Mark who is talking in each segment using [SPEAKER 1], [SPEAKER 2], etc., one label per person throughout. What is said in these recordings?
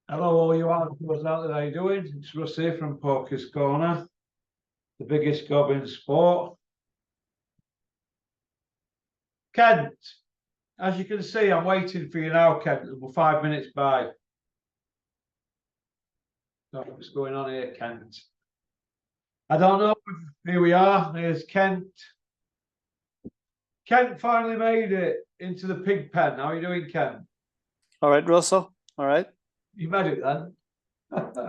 [SPEAKER 1] Hello, all you outdoors out there. How you doing? It's Russ here from Poker's Corner, the biggest gob in sport. Kent, as you can see, I'm waiting for you now, Kent. We're 5 minutes by. What's going on here, Kent? I don't know. Here we are. There's Kent. Kent finally made it into the pig pen. How are you doing, Kent?
[SPEAKER 2] All right, Russell. All right.
[SPEAKER 1] You made it then?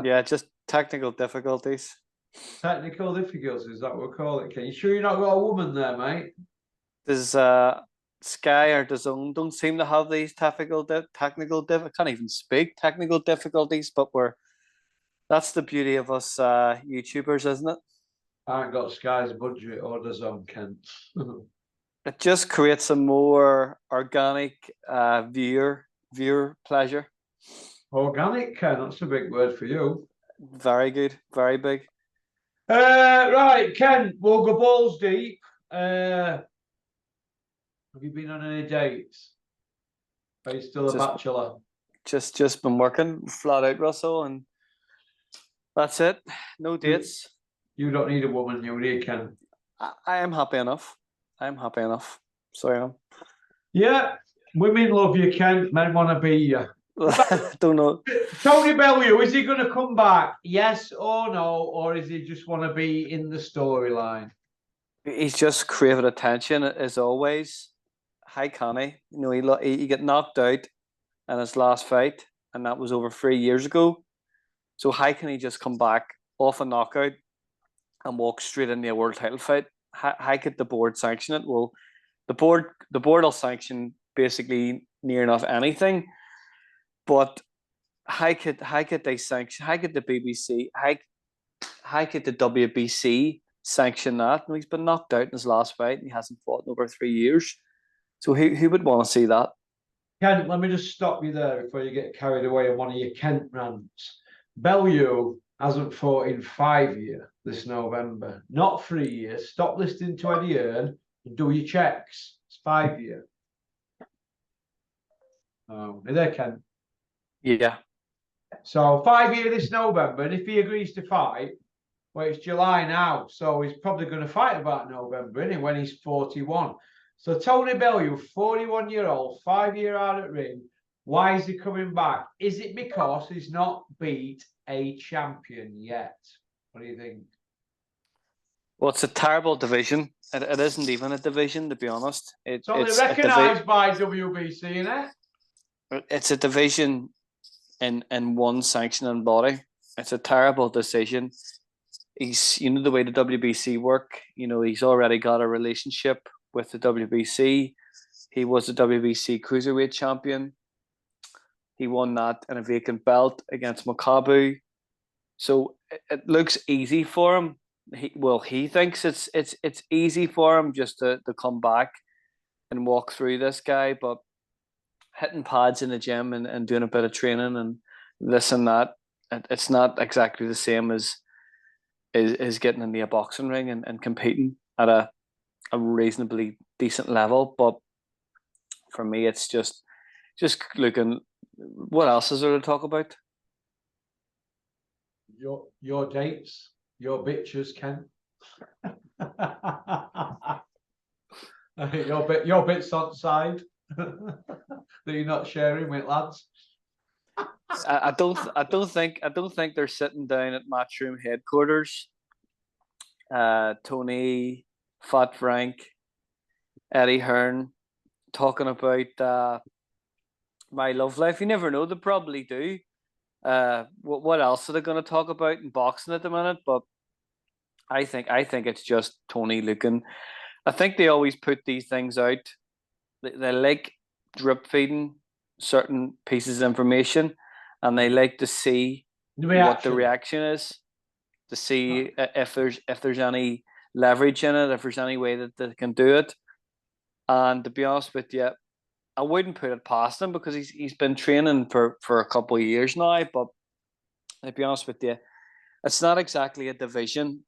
[SPEAKER 2] Yeah, just technical difficulties.
[SPEAKER 1] Technical difficulties, is that what we call it, Kent? You sure you're not got a woman there, mate?
[SPEAKER 2] Does Sky or DAZN don't seem to have these technical I can't even speak technical difficulties, but that's the beauty of us YouTubers, isn't it?
[SPEAKER 1] I ain't got Sky's budget or does on Kent.
[SPEAKER 2] It just creates a more organic viewer pleasure.
[SPEAKER 1] Organic, Ken, that's a big word for you.
[SPEAKER 2] Very good, very big.
[SPEAKER 1] Right, Ken, we'll go balls deep. Have you been on any dates? Are you still a bachelor?
[SPEAKER 2] Just been working flat out, Russell, and that's it. No dates.
[SPEAKER 1] You don't need a woman, you need Ken.
[SPEAKER 2] I am happy enough. I'm happy enough. So I am.
[SPEAKER 1] Yeah, women love you, Ken. Men want to be you.
[SPEAKER 2] Don't know.
[SPEAKER 1] Tony Bellew, is he going to come back? Yes or no? Or is he just want to be in the storyline?
[SPEAKER 2] He's just craving attention as always. How can he? You know, he got knocked out in his last fight, and that was over 3 years ago. So how can he just come back off a knockout and walk straight into a world title fight? How could the board sanction it? Well, the board will sanction basically near enough anything. But how could they sanction? How could the BBC? How could the WBC sanction that? And he's been knocked out in his last fight, and he hasn't fought in over 3 years. So who would want to see that?
[SPEAKER 1] Ken, let me just stop you there before you get carried away on one of your Kent rants. Bellew hasn't fought in 5 years this November, not 3 years. Stop listening to Eddie Hearn and do your checks. It's 5 years. Oh, are there, Ken?
[SPEAKER 2] Yeah.
[SPEAKER 1] So 5 years this November, and if he agrees to fight, well, it's July now, so he's probably going to fight about November, isn't he, when he's 41. So Tony Bellew, 41-year-old, 5 year out at ring. Why is he coming back? Is it because he's not beat a champion yet? What do you think?
[SPEAKER 2] Well, it's a terrible division. It isn't even a division, to be honest.
[SPEAKER 1] It's only recognised by WBC, isn't it?
[SPEAKER 2] It's a division in one sanctioning body. It's a terrible decision. He's, you know, the way the WBC work, you know, he's already got a relationship with the WBC. He was the WBC cruiserweight champion. He won that in a vacant belt against Makabu. So it looks easy for him. He thinks it's easy for him just to come back and walk through this guy, but hitting pads in the gym and doing a bit of training and this and that, it's not exactly the same as getting into a boxing ring and competing at a reasonably decent level. But for me, it's just looking. What else is there to talk about?
[SPEAKER 1] Your dates, your bitches, Ken. your bits on side that you're not sharing with lads.
[SPEAKER 2] I don't think they're sitting down at Matchroom headquarters. Tony, Fat Frank, Eddie Hearn, talking about my love life. You never know, they probably do. What else are they going to talk about in boxing at the minute? But I think it's just Tony looking. I think they always put these things out. They like drip feeding certain pieces of information, and they like to see what the reaction is, to see if there's any leverage in it, if there's any way that they can do it. And to be honest with you, I wouldn't put it past him because he's been training for a couple of years now. But to be honest with you, it's not exactly a division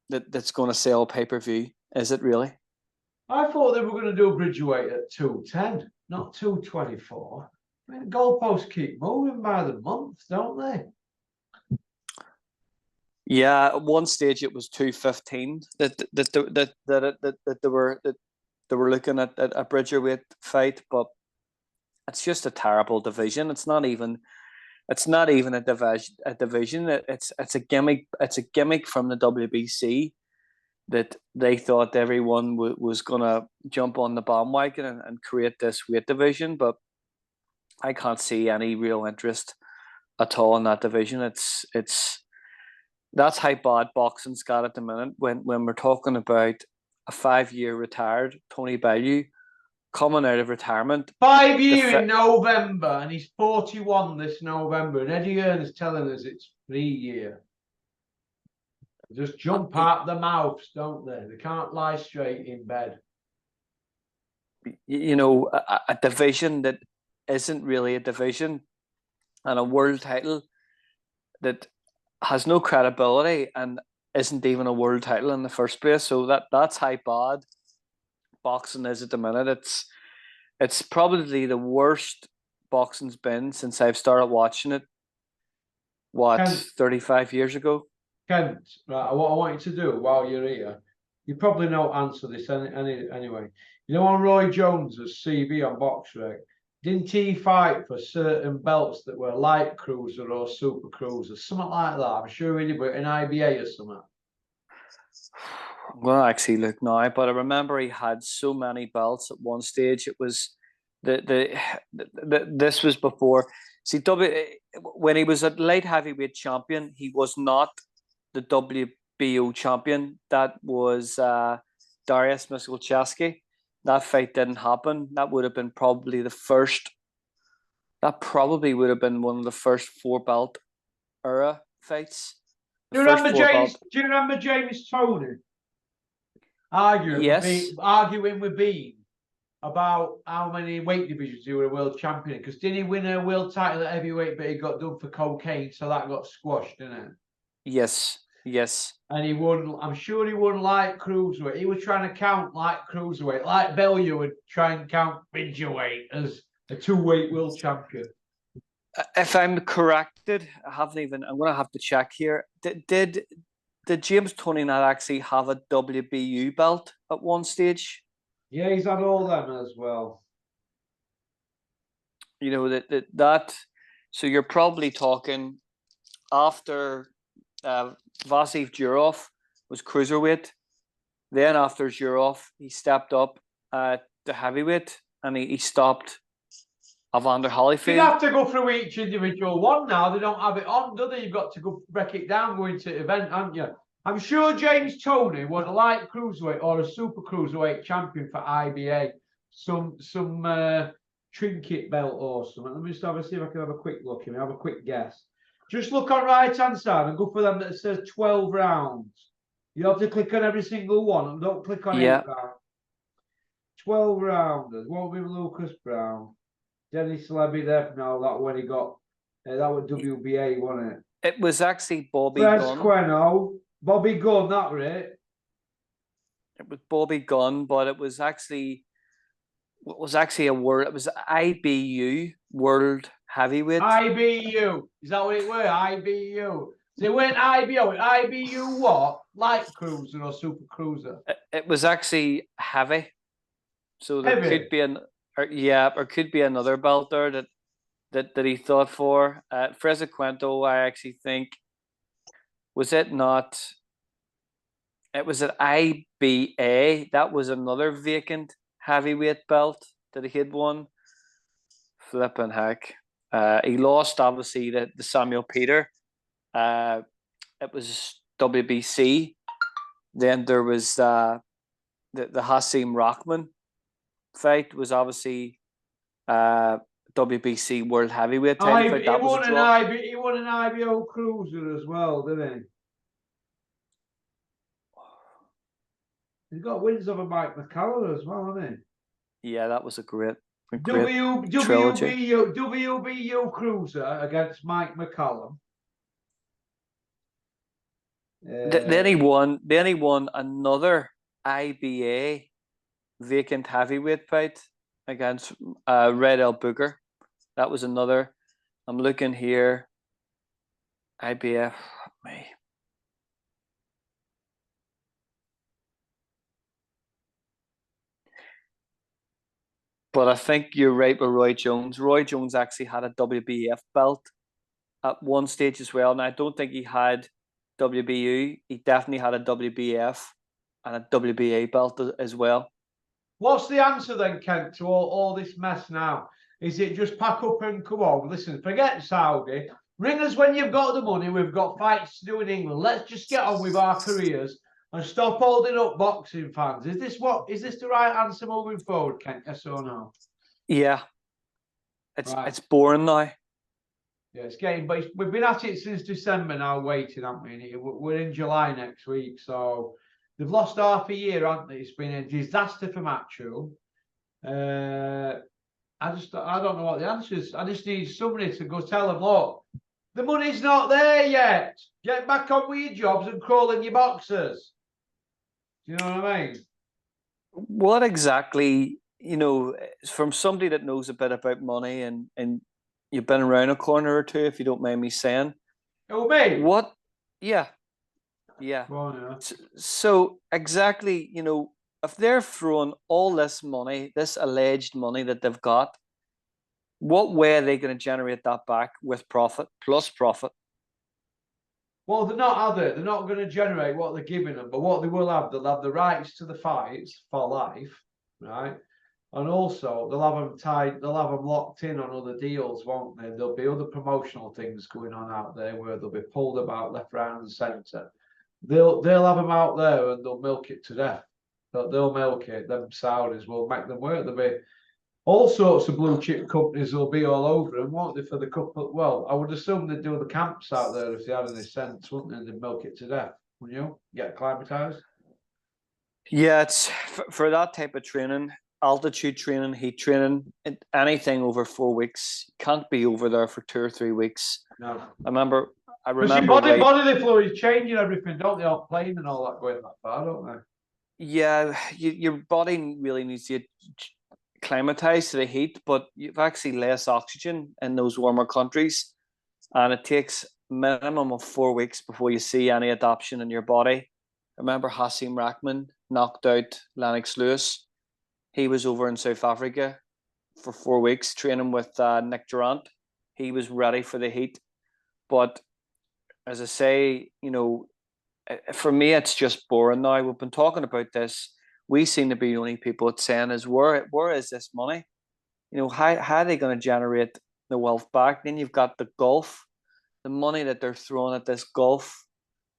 [SPEAKER 2] that's going to sell pay-per-view, is it really?
[SPEAKER 1] I thought they were going to do a bridgeweight at 210, not 224. mean, goalposts keep moving by the month, don't they?
[SPEAKER 2] Yeah, at one stage it was 215 that they were looking at a Bridgerweight fight, but it's just a terrible division. It's not even a division. It's a gimmick. It's a gimmick from the WBC that they thought everyone was gonna jump on the bandwagon and create this weight division, but I can't see any real interest at all in that division. It's That's how bad boxing's got at the minute. When we're talking about a 5 year retired Tony Bellew coming out of retirement.
[SPEAKER 1] 5 year in November, and he's 41 this November. And Eddie Hearn's telling us it's 3 year. They just jump out the mouths, don't they? They can't lie straight in bed.
[SPEAKER 2] You know, a division that isn't really a division, and a world title that has no credibility and isn't even a world title in the first place. So that's how bad boxing is at the minute. It's probably the worst boxing's been since I've started watching it. What, 35 years ago?
[SPEAKER 1] Kent, right, what I want you to do while you're here, you probably don't answer this anyway. You know, on Roy Jones's CV on BoxRec, didn't he fight for certain belts that were light cruiser or super cruiser, something like that? I'm sure he did, but in IBA or something.
[SPEAKER 2] I'm going to actually look now, but I remember he had so many belts at one stage. It was this was before. See, when he was a light heavyweight champion, he was not the WBO champion. That was Darius Michalczewski. That fight didn't happen. That would have been probably the first. That probably would have been one of the first 4 belt era fights.
[SPEAKER 1] Do you remember James Toney arguing with Bean about how many weight divisions he was a world champion? Because didn't he win a world title at heavyweight, but he got done for cocaine, so that got squashed, didn't it?
[SPEAKER 2] Yes.
[SPEAKER 1] And he won. I'm sure he won light cruiserweight. He was trying to count light cruiserweight, like Bellew would try and count Bridgerweight as a 2-weight world champion.
[SPEAKER 2] If I'm corrected, I'm going to have to check here. Did James Toney not actually have a WBU belt at one stage?
[SPEAKER 1] Yeah, he's had all them as well.
[SPEAKER 2] You know that. So you're probably talking after Vasily Jurov was cruiserweight. Then after Jurov, he stepped up at the heavyweight, and he stopped Evander Holyfield.
[SPEAKER 1] You have to go through each individual one now. They don't have it on, do they? You've got to go break it down, go into the event, haven't you? I'm sure James Toney was a light cruiserweight or a super cruiserweight champion for IBA. Some trinket belt or something. Let me just see if I can have a quick look and have a quick guess. Just look on right hand side and go for them that says 12 rounds. You have to click on every single one and don't click on 8 rounds. 12 rounders. Won't be Lucas Brown. Dennis Levy there. No, that when he got that was WBA, wasn't it?
[SPEAKER 2] It was actually Bobby Gunn.
[SPEAKER 1] Queno. Bobby Gunn, that right?
[SPEAKER 2] It was Bobby Gunn, but it was actually a word. It was IBU World Heavyweight.
[SPEAKER 1] IBU. Is that what it were? IBU. So it weren't IBO. IBU what? Light cruiser or super cruiser?
[SPEAKER 2] It was actually heavy. So there could be another belt there that he thought for. Fresequento, I actually think, was it not? It was at IBA. That was another vacant heavyweight belt that he had won. Flipping heck. He lost, obviously, the Samuel Peter. It was WBC. Then there was the Hasim Rahman fight was obviously WBC World Heavyweight title fight.
[SPEAKER 1] He won an IBO cruiser as well, didn't he? He's got wins over Mike McCallum as well, hasn't
[SPEAKER 2] he? Yeah, that was a great
[SPEAKER 1] WBU cruiser against Mike McCallum.
[SPEAKER 2] Then he won another IBA vacant heavyweight fight against Red El Booker. That was another. I'm looking here. IBF. Me. But I think you're right with Roy Jones. Roy Jones actually had a WBF belt at one stage as well. And I don't think he had WBU. He definitely had a WBF and a WBA belt as well.
[SPEAKER 1] What's the answer then, Kent, to all this mess now? Is it just pack up and come home? Listen, forget Saudi. Ring us when you've got the money. We've got fights to do in England. Let's just get on with our careers and stop holding up boxing fans. Is this the right answer moving forward, Kent? Yes or no?
[SPEAKER 2] Yeah. It's boring now.
[SPEAKER 1] Yeah, it's getting, but we've been at it since December now, waiting, haven't we? We're in July next week, so they've lost half a year, haven't they? It's been a disaster for Matchroom. I don't know what the answer is. I just need somebody to go tell them, look, the money's not there yet. Get back on with your jobs and crawl in your boxers. Do you know what I mean?
[SPEAKER 2] What exactly, from somebody that knows a bit about money and you've been around a corner or two, if you don't mind me saying.
[SPEAKER 1] Oh, me?
[SPEAKER 2] What? Yeah. Yeah.
[SPEAKER 1] Well, yeah.
[SPEAKER 2] So exactly, if they're throwing all this money, this alleged money that they've got, what way are they going to generate that back with profit, plus profit?
[SPEAKER 1] Well, they're not, are they? They're not going to generate what they're giving them, but what they will have, they'll have the rights to the fights for life, right? And also, they'll have them tied, they'll have them locked in on other deals, won't they? There'll be other promotional things going on out there where they'll be pulled about left, right, and centre. They'll have them out there and they'll milk it to death. They'll milk it. Them Saudis will make them work. There'll be all sorts of blue chip companies will be all over them, won't they? For the couple, well, I would assume they'd do the camps out there if they had any sense, wouldn't they? They'd milk it to death, wouldn't you? Get acclimatized.
[SPEAKER 2] Yeah, it's for that type of training, altitude training, heat training, anything over 4 weeks. You can't be over there for 2 or 3 weeks.
[SPEAKER 1] No.
[SPEAKER 2] I remember.
[SPEAKER 1] Because your body fluid is changing everything, don't they? All plane and all that going that far, don't they?
[SPEAKER 2] Yeah, your body really needs to acclimatize to the heat, but you've actually less oxygen in those warmer countries, and it takes minimum of 4 weeks before you see any adaptation in your body. Remember Hasim Rahman knocked out Lennox Lewis. He was over in South Africa for 4 weeks training with Nick Durant. He was ready for the heat. But as I say, for me, it's just boring now. We've been talking about this. We seem to be the only people that's saying is, where is this money? How are they going to generate the wealth back? Then you've got the golf. The money that they're throwing at this golf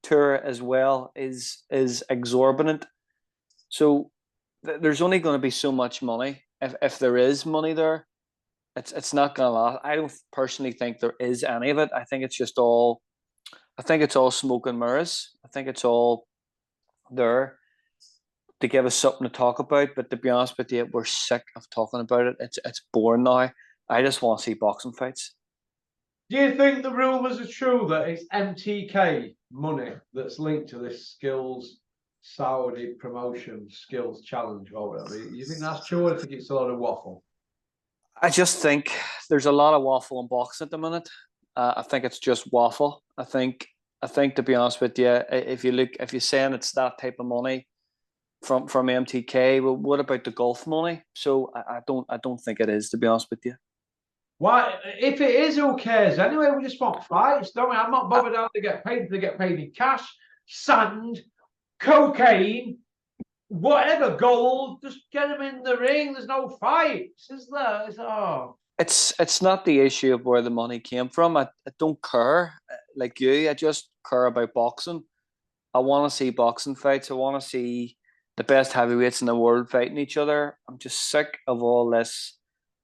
[SPEAKER 2] tour as well is exorbitant. So there's only going to be so much money. If there is money there, it's not going to last. I don't personally think there is any of it. I think it's all smoke and mirrors. I think it's all there to give us something to talk about. But to be honest with you, we're sick of talking about it. It's boring now. I just want to see boxing fights.
[SPEAKER 1] Do you think the rumours are true that it's MTK money that's linked to this skills Saudi promotion skills challenge or whatever? You think that's true, or do you think it's a lot of waffle?
[SPEAKER 2] I just think there's a lot of waffle in boxing at the minute. I think it's just waffle. I think to be honest with you, if you're saying it's that type of money from MTK, well, what about the golf money? So I don't think it is, to be honest with you.
[SPEAKER 1] Why? If it is, who cares? Anyway, we just want fights, don't we? I'm not bothered how they get paid. They get paid in cash, sand, cocaine, whatever, gold. Just get them in the ring. There's no fights, is there?
[SPEAKER 2] It's not the issue of where the money came from. I don't care like you. I just care about boxing. I want to see boxing fights. I want to see the best heavyweights in the world fighting each other. I'm just sick of all this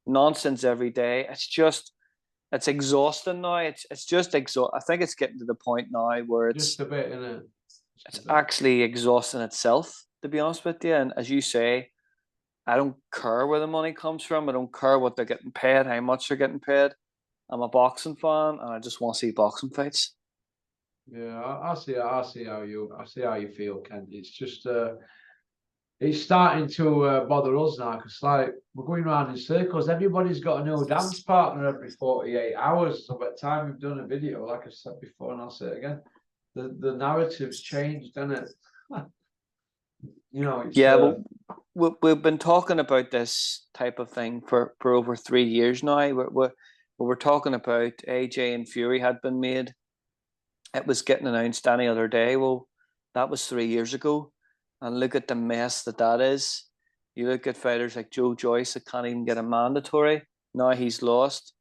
[SPEAKER 2] nonsense every day. It's exhausting now. It's just exhausting. I think it's getting to the point now where it's
[SPEAKER 1] just a bit, isn't it?
[SPEAKER 2] It's actually exhausting itself, to be honest with you. And as you say, I don't care where the money comes from. I don't care what they're getting paid, how much they're getting paid. I'm a boxing fan, and I just want to see boxing fights.
[SPEAKER 1] Yeah, I see how you feel, Kent. It's just it's starting to bother us now because like we're going around in circles. Everybody's got a new dance partner every 48 hours. So by the time we've done a video, like I said before, and I'll say it again, the narrative's changed, hasn't it? You know, it's
[SPEAKER 2] Yeah, but we've been talking about this type of thing for over 3 years now. We're talking about AJ and Fury had been made. It was getting announced any other day. Well, that was 3 years ago. And look at the mess that is. You look at fighters like Joe Joyce that can't even get a mandatory. Now he's lost.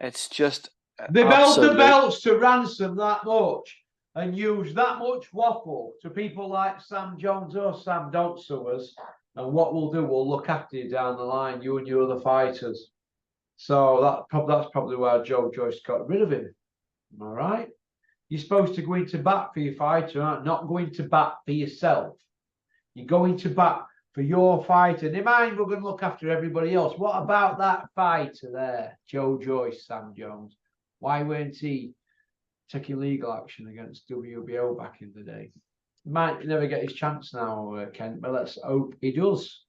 [SPEAKER 2] It's just
[SPEAKER 1] they build the
[SPEAKER 2] absolute.
[SPEAKER 1] belts to ransom that much and use that much waffle to people like Sam Jones or Sam don't sue us. And what we'll do, we'll look after you down the line, you and your other fighters. So that's probably why Joe Joyce got rid of him. All right. You're supposed to go into bat for your fighter, aren't not going to bat for yourself. You're going to bat for your fighter. Never mind, we're going to look after everybody else. What about that fighter there, Joe Joyce, Sam Jones? Why weren't he taking legal action against WBO back in the day? He might never get his chance now, Kent, but let's hope he does.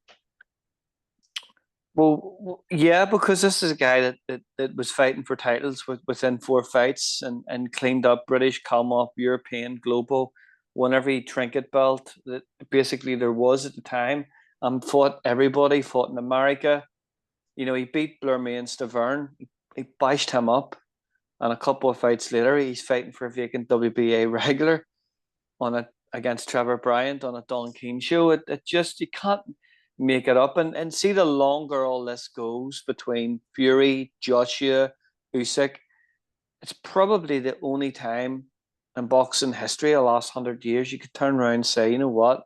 [SPEAKER 2] Well, yeah, because this is a guy that was fighting for titles within 4 fights and cleaned up British, Commonwealth, European, global, won every trinket belt that basically there was at the time, and fought everybody, fought in America. You know, he beat Blurmy and Stavern. He bashed him up, and a couple of fights later, he's fighting for a vacant WBA regular against Trevor Bryant on a Don Keane show. It just, you can't make it up, and see, the longer all this goes between Fury, Joshua, Usyk, it's probably the only time in boxing history, the last 100 years, you could turn around and say, you know what,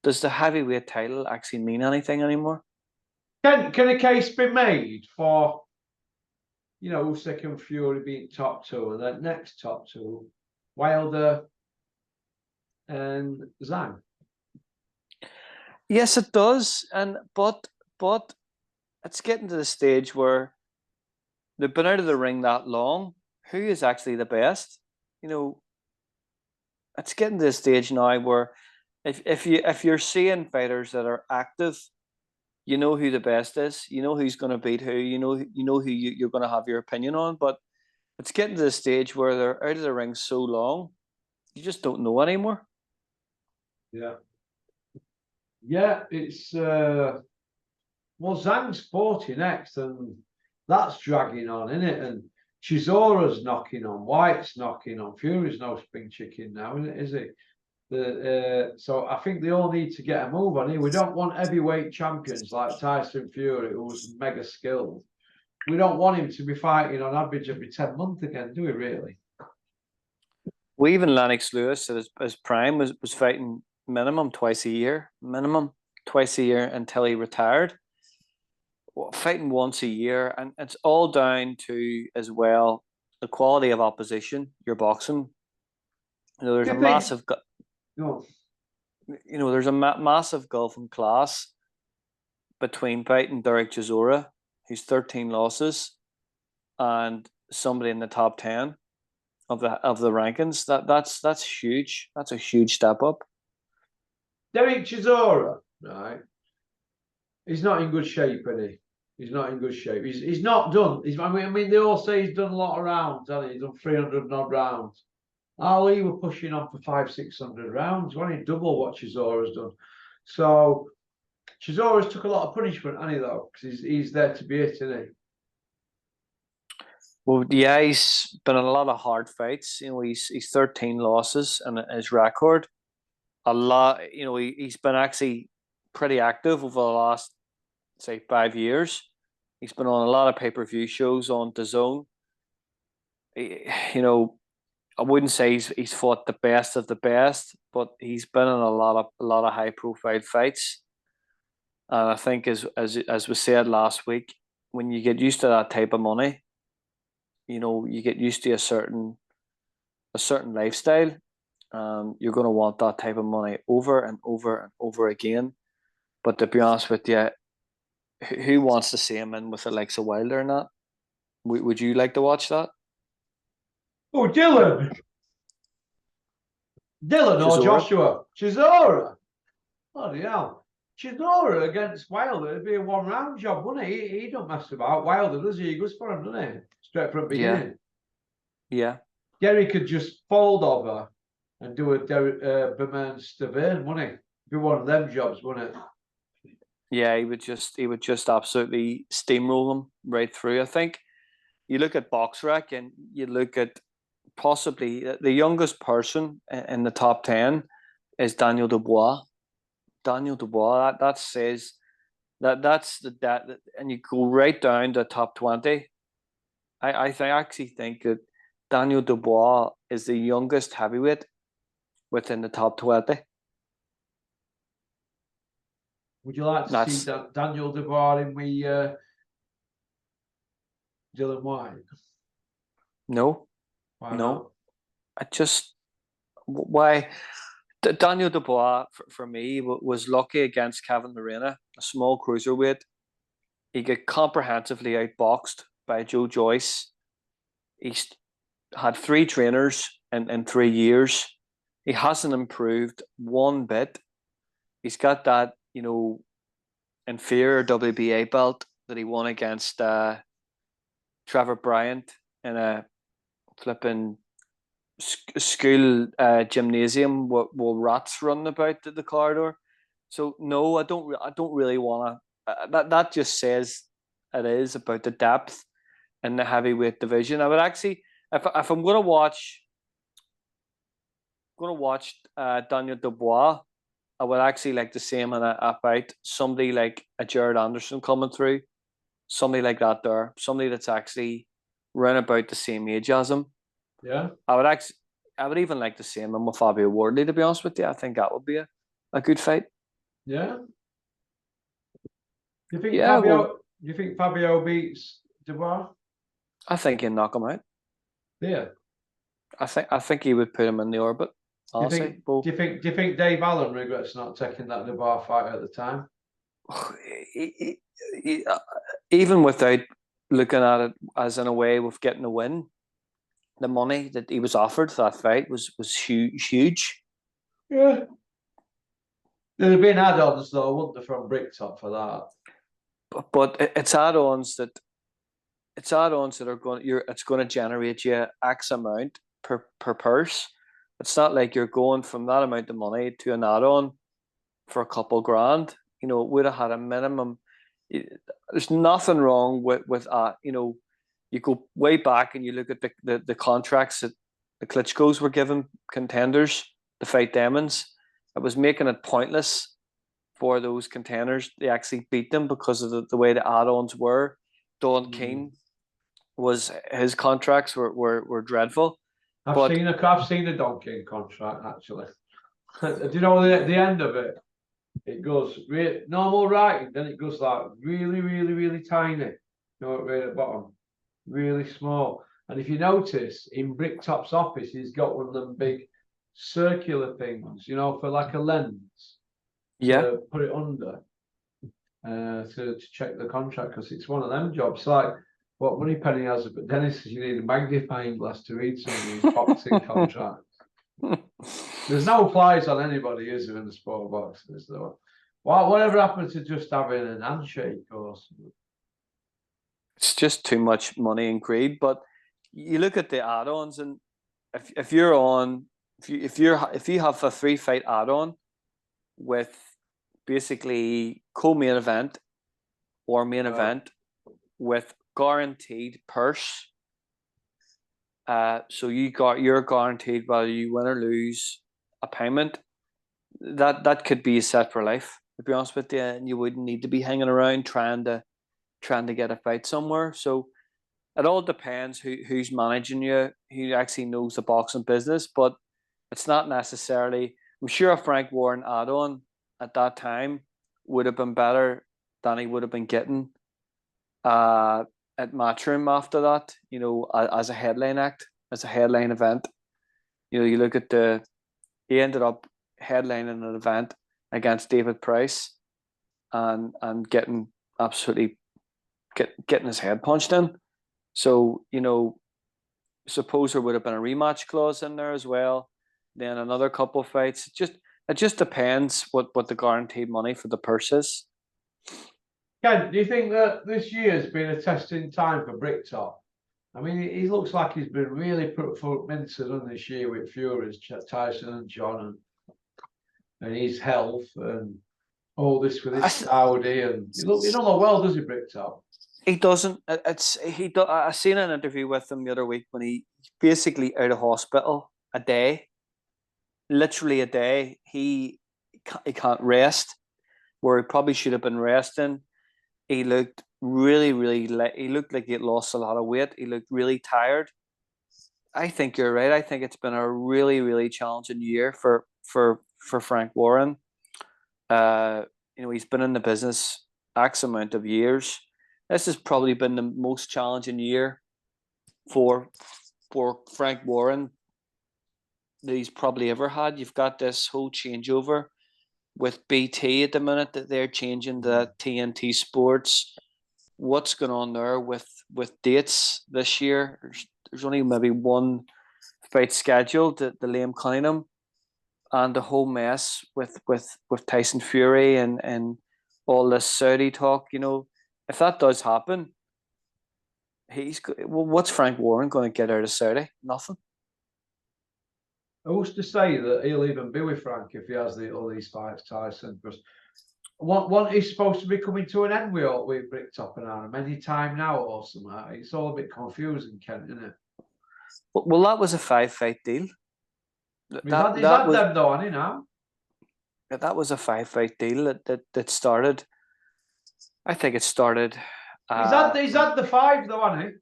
[SPEAKER 2] does the heavyweight title actually mean anything anymore?
[SPEAKER 1] Can a case be made for, you know, Usyk and Fury being top two, and then next top two, Wilder and Zhang?
[SPEAKER 2] Yes, it does, and but it's getting to the stage where they've been out of the ring that long. Who is actually the best? You know, it's getting to the stage now where if you're seeing fighters that are active, you know who the best is. You know who's going to beat who. You know who you're going to have your opinion on. But it's getting to the stage where they're out of the ring so long, you just don't know anymore.
[SPEAKER 1] Yeah. Yeah, it's well, Zhang's 40 next, and that's dragging on, isn't it? And Chisora's knocking on, White's knocking on, Fury's no spring chicken now, isn't it? Is he? So I think they all need to get a move on here. We don't want heavyweight champions like Tyson Fury, who's mega skilled. We don't want him to be fighting on average every 10 months again, do we really?
[SPEAKER 2] Well, even Lennox Lewis at his prime was fighting minimum twice a year, until he retired. Fighting once a year, and it's all down to, as well, the quality of opposition you're boxing. You know, there's a massive,
[SPEAKER 1] No.
[SPEAKER 2] you know, there's a massive gulf in class between fighting Derek Chisora, who's 13 losses, and somebody in the top 10 of the rankings. That's huge. That's a huge step up.
[SPEAKER 1] Derek Chisora, right? He's not in good shape, is he? He's not in good shape. He's not done. I mean, they all say he's done a lot of rounds, hasn't he? He's done 300 odd rounds. Ali were pushing on for 500-600 rounds. Only double what Chisora's done. So Chisora's took a lot of punishment, hasn't he, though? Because he's there to be it, isn't he?
[SPEAKER 2] Well, yeah, he's been in a lot of hard fights. You know, he's 13 losses in his record. A lot. You know, he's been actually pretty active over the last, say, 5 years. He's been on a lot of pay-per-view shows on DAZN. You know, I wouldn't say he's fought the best of the best, but he's been in a lot of high-profile fights. And I think, as we said last week, when you get used to that type of money, you know, you get used to a certain lifestyle. You're going to want that type of money over and over and over again. But to be honest with you, who wants to see him in with the likes of Wilder or not? Would you like to watch that?
[SPEAKER 1] Oh, Dillian or Joshua? Chisora. Bloody hell. Chisora against Wilder, it'd be a one-round job, wouldn't it? He don't mess about. Wilder does he? He goes for him, doesn't he? Straight from the
[SPEAKER 2] Yeah,
[SPEAKER 1] beginning.
[SPEAKER 2] yeah,
[SPEAKER 1] Gary could just fold over and do a Berman Stavern, wouldn't he? Be one of them jobs, wouldn't it?
[SPEAKER 2] yeah. He would just absolutely steamroll them right through. I think you look at BoxRec and you look at possibly the youngest person in the top 10 is Daniel Dubois. Daniel Dubois, that says that's that, and you go right down to top 20. I actually think that Daniel Dubois is the youngest heavyweight within the top 20.
[SPEAKER 1] Would you like to see Daniel Dubois in with Dillian Whyte?
[SPEAKER 2] No,
[SPEAKER 1] Why
[SPEAKER 2] no.
[SPEAKER 1] not?
[SPEAKER 2] I just why Daniel Dubois for me was lucky against Kevin Lorena, a small cruiserweight. He got comprehensively outboxed by Joe Joyce. He's had 3 trainers in 3 years. He hasn't improved one bit. He's got that, inferior WBA belt that he won against Trevor Bryant in a flipping school gymnasium with rats running about the corridor. So no, I don't really want to. That just says it is about the depth in the heavyweight division. I would actually, if I'm going to watch, Daniel Dubois, I would actually like to see him in a fight. Somebody like a Jared Anderson coming through, somebody like that there, somebody that's actually around about the same age as him.
[SPEAKER 1] Yeah.
[SPEAKER 2] I would even like to see him with Fabio Wardley, to be honest with you. I think that would be a good fight.
[SPEAKER 1] Yeah. Do you think Fabio beats Dubois?
[SPEAKER 2] I think he'd knock him out.
[SPEAKER 1] Yeah.
[SPEAKER 2] I think he would put him in the orbit. Honestly.
[SPEAKER 1] Do you think Dave Allen regrets not taking that Dubois fight at the time?
[SPEAKER 2] Even without looking at it as in a way of getting a win, the money that he was offered for that fight was huge.
[SPEAKER 1] Yeah. There'd have been add-ons though, wouldn't there, from Bricktop for that?
[SPEAKER 2] But it's add-ons that are it's going to generate you X amount per purse. It's not like you're going from that amount of money to an add-on for a couple grand. It would have had a minimum. There's nothing wrong with you go way back and you look at the contracts that the Klitschko's were given contenders to fight demons. It was making it pointless for those contenders. They actually beat them because of the way the add-ons were. Don Keane his contracts were dreadful.
[SPEAKER 1] I've seen a Don King contract actually. Do you know the end of it? It goes normal writing, then it goes like really, really, really tiny. Right at the bottom, really small. And if you notice, in Bricktop's office, he's got one of them big circular things, for like a lens.
[SPEAKER 2] Yeah.
[SPEAKER 1] To put it under to check the contract, because it's one of them jobs. Like what Moneypenny has, but Dennis says you need a magnifying glass to read some of these boxing contracts. There's no flies on anybody, is there, in the sport boxes though? Whatever happened to just having an handshake or something?
[SPEAKER 2] It's just too much money and greed. But you look at the add-ons, and if you have a 3-fight add-on with basically co-main event or main event with guaranteed purse, so you're guaranteed whether you win or lose a payment. That could be set for life, to be honest with you, and you wouldn't need to be hanging around trying to get a fight somewhere. So it all depends who's managing you, who actually knows the boxing business. But it's not necessarily. I'm sure a Frank Warren add-on at that time would have been better than he would have been getting at Matchroom after that. As a headline act, as a headline event. You look at he ended up headlining an event against David Price, and getting absolutely getting his head punched in. So suppose there would have been a rematch clause in there as well. Then another couple of fights. It just depends what the guaranteed money for the purse is.
[SPEAKER 1] Ken, do you think that this year's been a testing time for Bricktop? I mean, he looks like he's been really put for Mincer on this year with Furies, Tyson and John, and his health and all this with his Saudi, and he don't look well, does he, Bricktop?
[SPEAKER 2] He doesn't. I seen an interview with him the other week when he's basically out of hospital a day, literally a day. He can't rest where he probably should have been resting. He looked really, he looked like he had lost a lot of weight. He looked really tired. I think you're right. I think it's been a really, really challenging year for Frank Warren. He's been in the business X amount of years. This has probably been the most challenging year for Frank Warren that he's probably ever had. You've got this whole changeover with BT at the minute that they're changing the TNT Sports. What's going on there with dates this year? There's only maybe one fight scheduled, the Liam Cunningham, and the whole mess with Tyson Fury and all this Saudi talk. If that does happen, what's Frank Warren going to get out of Saudi? Nothing.
[SPEAKER 1] Who's to say that he'll even be with Frank if he has all these fights, Tyson? Because one is supposed to be coming to an end with Bricktop and Arnhem any time now or something. It's all a bit confusing, Kent, isn't it?
[SPEAKER 2] Well, that was a 5-fight deal.
[SPEAKER 1] He's had them though, hasn't he now?
[SPEAKER 2] That was a 5-fight deal that started. I think it started.
[SPEAKER 1] He's had the 5 though, hasn't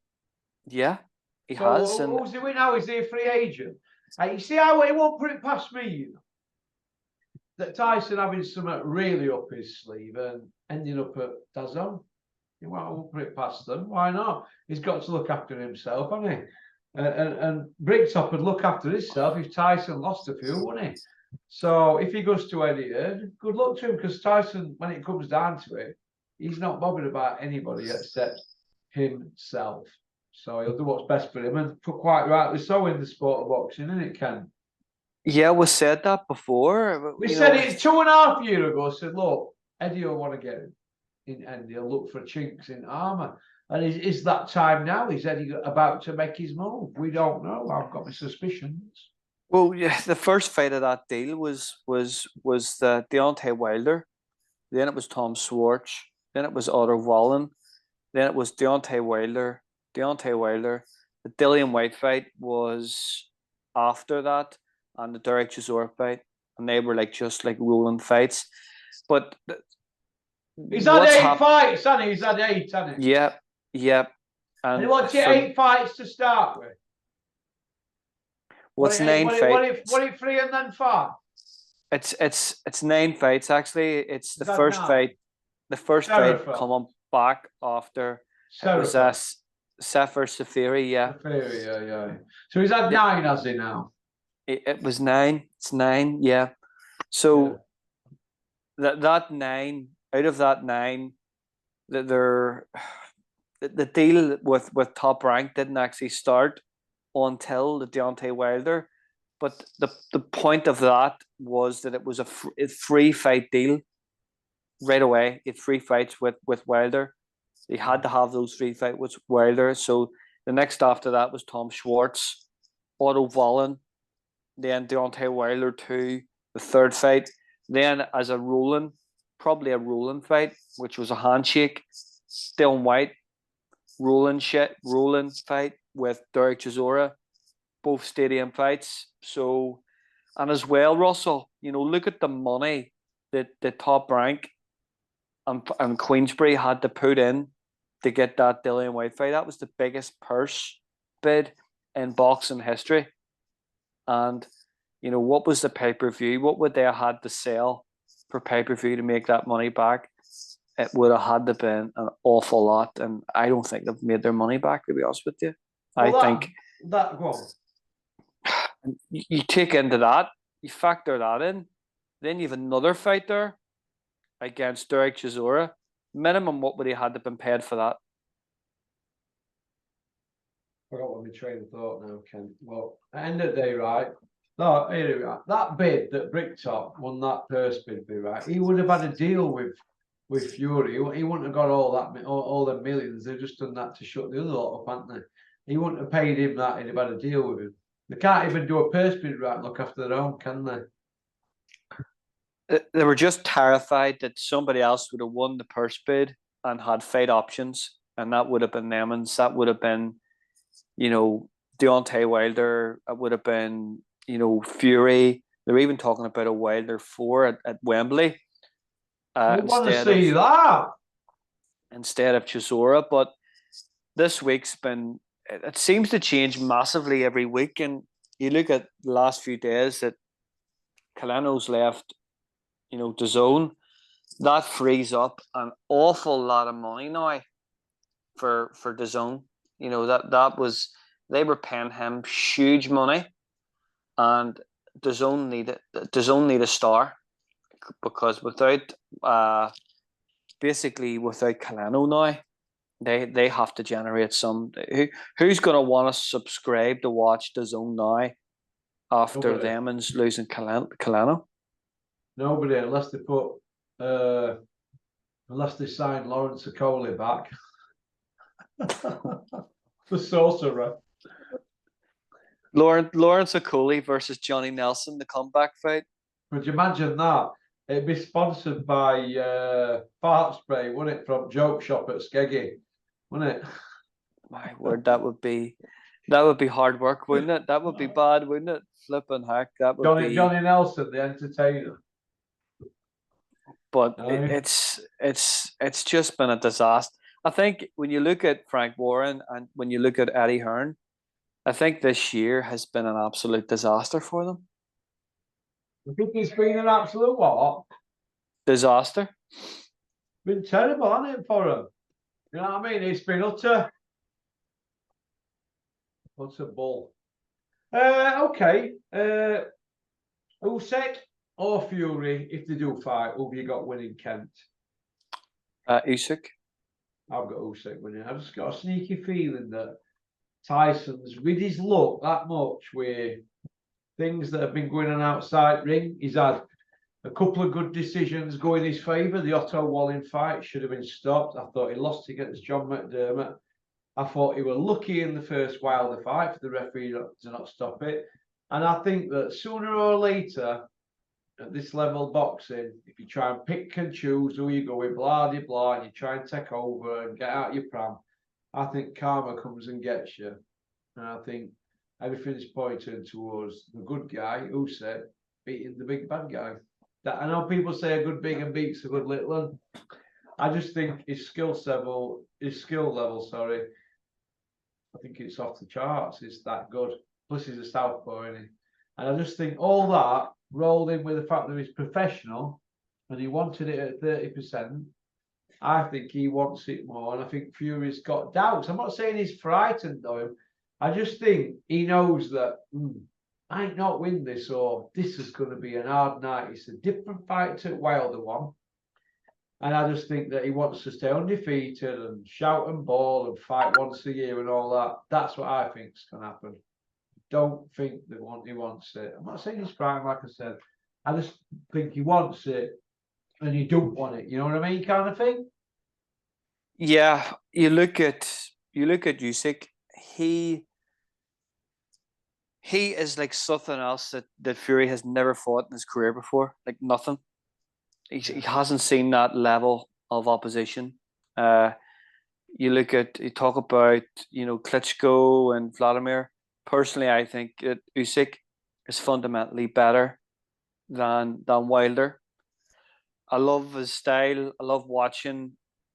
[SPEAKER 2] he? Yeah, he
[SPEAKER 1] so
[SPEAKER 2] has.
[SPEAKER 1] Who's he with now? Is he a free agent? You see how he won't put it past me, that Tyson having something really up his sleeve and ending up at DAZN. He won't put it past them. Why not? He's got to look after himself, hasn't he? And Bricktop would look after himself if Tyson lost a few, wouldn't he? So if he goes to Eddie, good luck to him, because Tyson, when it comes down to it, he's not bothered about anybody except himself. So he'll do what's best for him, and quite rightly so in the sport of boxing, isn't it, Ken?
[SPEAKER 2] Yeah, we said that before.
[SPEAKER 1] We said it 2.5 years ago. Said, look, Eddie will want to get him in, and he'll look for chinks in armour. And is that time now? Is Eddie about to make his move? We don't know. I've got my suspicions.
[SPEAKER 2] Well, yeah, the first fight of that deal was the Deontay Wilder. Then it was Tom Schwartz. Then it was Otto Wallin. Then it was Deontay Wilder. The Dillian Whyte fight was after that, and the Derek Chisora fight, and they were just rolling fights. But
[SPEAKER 1] he's had 8 fights, hasn't he? He's had 8, hasn't he?
[SPEAKER 2] Yeah.
[SPEAKER 1] And he wants 8 fights to start with.
[SPEAKER 2] What's 9 fights?
[SPEAKER 1] What it 3 and then 5?
[SPEAKER 2] It's 9 fights actually. It's the first fight. The first fight coming back after it was Sefer Safiri, yeah.
[SPEAKER 1] Safiri, yeah. So he's had 9, has he now?
[SPEAKER 2] It was 9. It's 9, yeah. So that 9, out of that 9, the deal with Top Rank didn't actually start until the Deontay Wilder. But the point of that was that it was a free fight deal right away. It 3 fights with Wilder. They had to have those 3 fights with Wilder. So the next after that was Tom Schwartz, Otto Wallin, then Deontay Wilder 2, the 3rd fight. Then as probably a rolling fight, which was a handshake, Dillian Whyte, rolling fight with Derek Chisora, both stadium fights. So, and as well, Russell, look at the money that the Top Rank and Queensbury had to put in to get that Dillian Whyte fight. That was the biggest purse bid in boxing history. And, what was the pay-per-view? What would they have had to sell for pay-per-view to make that money back? It would have had to been an awful lot. And I don't think they've made their money back, to be honest with you.
[SPEAKER 1] Well, I think that go on.
[SPEAKER 2] You take into that, you factor that in, then you have another fight there against Derek Chisora. Minimum, what would he had to been paid for that?
[SPEAKER 1] I forgot what my train of thought now, Ken. Well, at the end of the day, right, No, anyway, that bid that Bricktop won that purse bid, be right. He would have had a deal with Fury. He wouldn't have got all the millions. They've just done that to shut the other lot up, haven't they? He wouldn't have paid him that. He'd have had a deal with him. They can't even do a purse bid right and look after their own, can they?
[SPEAKER 2] They were just terrified that somebody else would have won the purse bid and had fight options, and that would have been Nemens. That would have been, Deontay Wilder. It would have been, Fury. They're even talking about a Wilder 4 at Wembley
[SPEAKER 1] We want to see that.
[SPEAKER 2] instead of Chisora. But this week's been, it seems to change massively every week. And you look at the last few days that Calano's left, DAZN, that frees up an awful lot of money now for DAZN. They were paying him huge money, and DAZN need a star, because without Calano now, they have to generate some. Who's going to want to subscribe to watch DAZN now after them and losing Calano?
[SPEAKER 1] Nobody, unless they sign Lawrence Okoli back. The sorcerer.
[SPEAKER 2] Lawrence Okoli versus Johnny Nelson, the comeback fight.
[SPEAKER 1] Could you imagine that? It'd be sponsored by fart spray, wouldn't it, from Joke Shop at Skeggy, wouldn't it?
[SPEAKER 2] My word, that would be hard work, wouldn't it? That would be bad, wouldn't it? Flipping heck, that would be
[SPEAKER 1] Johnny Nelson, the entertainer.
[SPEAKER 2] But it's just been a disaster. I think when you look at Frank Warren and when you look at Eddie Hearn, I think this year has been an absolute disaster for them.
[SPEAKER 1] I think it's been an absolute what?
[SPEAKER 2] Disaster.
[SPEAKER 1] Been terrible, hasn't it, for him? You know what I mean? It's been utter bull. Okay. Usyk or Fury, if they do fight, who have you got winning, Kent?
[SPEAKER 2] Usyk.
[SPEAKER 1] I've got Usyk winning. I've just got a sneaky feeling that Tyson's, with his luck that much, with things that have been going on outside ring, he's had a couple of good decisions go in his favour. The Otto Wallin fight should have been stopped. I thought he lost against John McDermott. I thought he was lucky in the first Wilder fight for the referee to not stop it. And I think that sooner or later, at this level of boxing, if you try and pick and choose who you go with, blah, blah, blah, and you try and take over and get out your pram, I think karma comes and gets you. And I think everything's pointing towards the good guy, Usyk, beating the big bad guy. I know people say a good big and beats a good little one. I just think his skill level, I think it's off the charts. It's that good. Plus he's a southpaw, isn't he? And I just think all that rolled in with the fact that he's professional and he wanted it at 30%. I think he wants it more, and I think Fury's got doubts. I'm not saying he's frightened of him. I just think he knows that I ain't not win this, or this is going to be an hard night. It's a different fight to Wilder one. And I just think that he wants to stay undefeated and shout and ball and fight once a year and all that. That's what I think is going to happen. Don't think he wants it. I'm not saying he's frightened, like I said. I just think he wants it and he don't want it. You know what I mean? Kind of thing.
[SPEAKER 2] Yeah, you look at Usyk. He is like something else that Fury has never fought in his career before. Like nothing. He hasn't seen that level of opposition. You talk about Klitschko and Vladimir. Personally, I think that Usyk is fundamentally better than Wilder. I love his style. I love watching.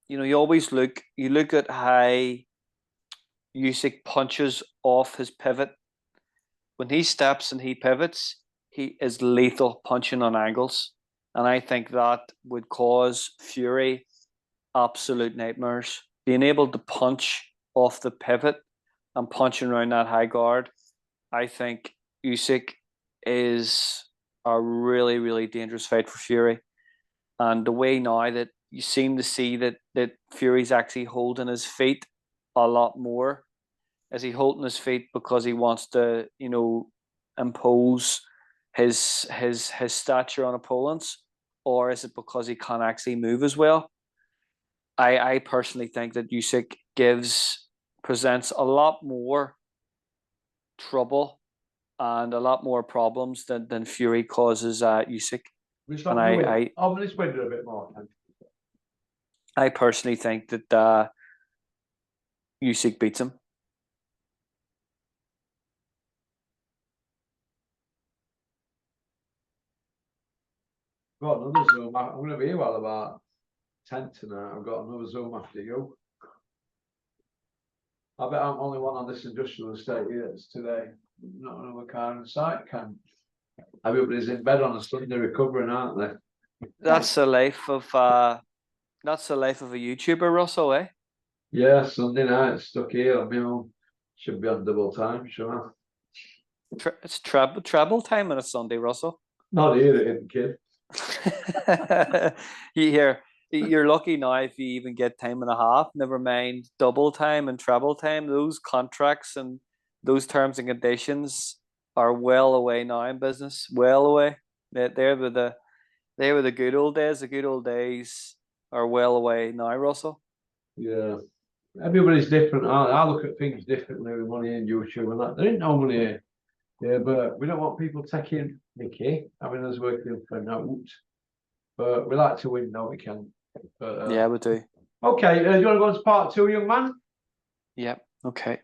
[SPEAKER 2] You always look at how Usyk punches off his pivot. When he steps and he pivots, he is lethal punching on angles. And I think that would cause Fury absolute nightmares. Being able to punch off the pivot and punching around that high guard, I think Usyk is a really, really dangerous fight for Fury. And the way now that you seem to see that Fury's actually holding his feet a lot more. Is he holding his feet because he wants to, impose his stature on opponents, or is it because he can't actually move as well? I personally think that Usyk presents a lot more trouble and a lot more problems than Fury causes Usyk. And
[SPEAKER 1] open this window a bit more.
[SPEAKER 2] I personally think that Usyk beats him.
[SPEAKER 1] Got another Zoom. I'm going to be here well about 10 tonight. I've got another Zoom after you. I bet I'm only one on this industrial estate here today. Not another car in sight. Everybody's in bed on a Sunday recovering, aren't they?
[SPEAKER 2] That's the life of a YouTuber, Russell, eh?
[SPEAKER 1] Yeah, Sunday night stuck here. Should be on double time, sure.
[SPEAKER 2] It's travel time on a Sunday, Russell.
[SPEAKER 1] Not here, kid.
[SPEAKER 2] You're lucky now if you even get time and a half, never mind double time and travel time. Those contracts and those terms and conditions are well away now in business, well away. They were the good old days. The good old days are well away now, Russell.
[SPEAKER 1] Yeah, everybody's different. I look at things differently with money in YouTube and that. There ain't no money here. Yeah, but we don't want people taking Mickey, having us working for notes. But we like to win, no, we can. But,
[SPEAKER 2] yeah, we do.
[SPEAKER 1] Okay, do you want to go on to part 2, young man?
[SPEAKER 2] Yep. Okay.